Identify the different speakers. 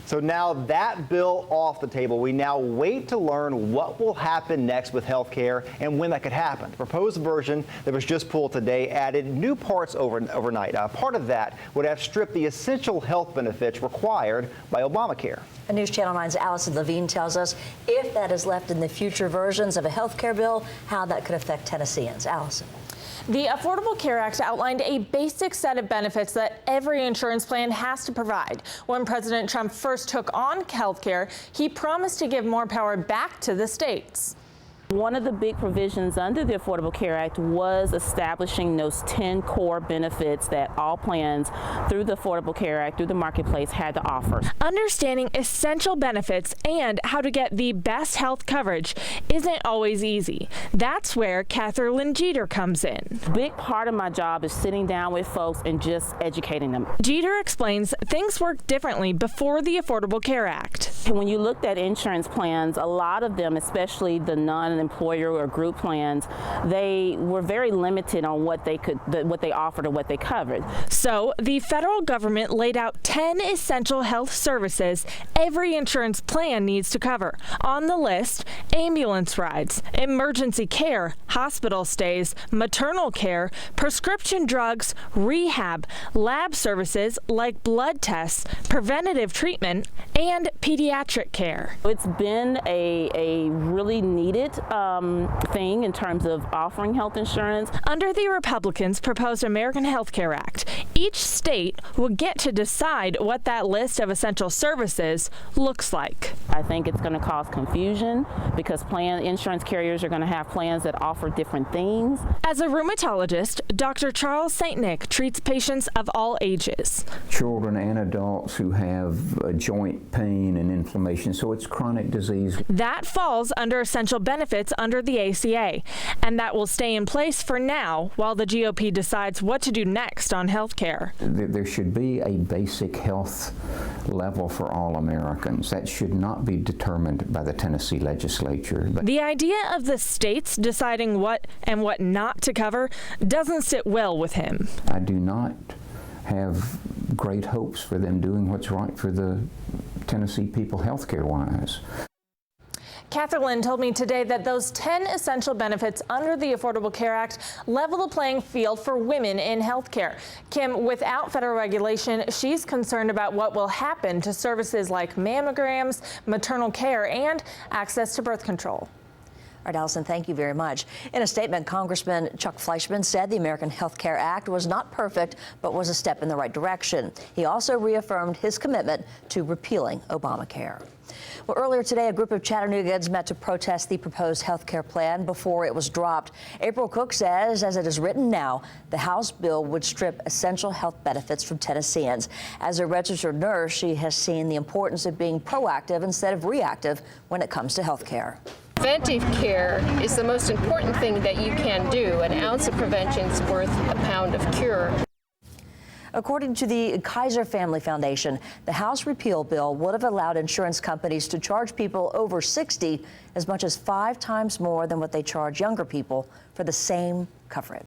Speaker 1: So now that bill off the table, we now wait to learn what will happen next with health care and when that could happen. The proposed version that was just pulled today added new parts overnight. Part of that would have stripped the essential health benefits required by Obamacare.
Speaker 2: And News Channel 9's Allison Levine tells us if that is left in the future versions of a health care bill, how that could affect Tennesseans. Allison.
Speaker 3: The Affordable Care Act outlined a basic set of benefits that every insurance plan has to provide. When President Trump first took on health care, he promised to give more power back to the states.
Speaker 4: One of the big provisions under the Affordable Care Act was establishing those 10 core benefits that all plans through the Affordable Care Act, through the marketplace, had to offer.
Speaker 3: Understanding essential benefits and how to get the best health coverage isn't always easy. That's where Catherine Jeter comes in.
Speaker 4: A big part of my job is sitting down with folks and just educating them.
Speaker 3: Jeter explains things worked differently before the Affordable Care Act.
Speaker 4: And when you looked at insurance plans, a lot of them, especially the non-employer or group plans, they were very limited on what they offered or what they covered.
Speaker 3: So the federal government laid out 10 essential health services every insurance plan needs to cover. On the list, ambulance rides, emergency care, hospital stays, maternal care, prescription drugs, rehab, lab services like blood tests, preventative treatment, and pediatric care.
Speaker 4: It's been a really needed thing in terms of offering health insurance.
Speaker 3: Under the Republicans' proposed American Health Care Act, each state would get to decide what that list of essential services looks like.
Speaker 4: I think it's going to cause confusion because insurance carriers are going to have plans that offer different things.
Speaker 3: As a rheumatologist, Dr. Charles St. Nick treats patients of all ages.
Speaker 5: Children and adults who have joint pain and inflammation, so it's chronic disease.
Speaker 3: That falls under essential benefits under the ACA, and that will stay in place for now while the GOP decides what to do next on health care.
Speaker 5: There should be a basic health level for all Americans. That should not be determined by the Tennessee legislature.
Speaker 3: The idea of the states deciding what and what not to cover doesn't sit well with him.
Speaker 5: I do not have great hopes for them doing what's right for the Tennessee people health care-wise.
Speaker 3: Catherine told me today that those 10 essential benefits under the Affordable Care Act level the playing field for women in health care. Kim, without federal regulation, she's concerned about what will happen to services like mammograms, maternal care, and access to birth control.
Speaker 2: All right, Allison, thank you very much. In a statement, Congressman Chuck Fleischman said the American Health Care Act was not perfect, but was a step in the right direction. He also reaffirmed his commitment to repealing Obamacare. Well, earlier today, a group of Chattanooga's met to protest the proposed health care plan before it was dropped. April Cook says, as it is written now, the House bill would strip essential health benefits from Tennesseans. As a registered nurse, she has seen the importance of being proactive instead of reactive when it comes to health care.
Speaker 6: Preventive care is the most important thing that you can do. An ounce of prevention is worth a pound of cure.
Speaker 2: According to the Kaiser Family Foundation, the House repeal bill would have allowed insurance companies to charge people over 60 as much as 5 times more than what they charge younger people for the same coverage.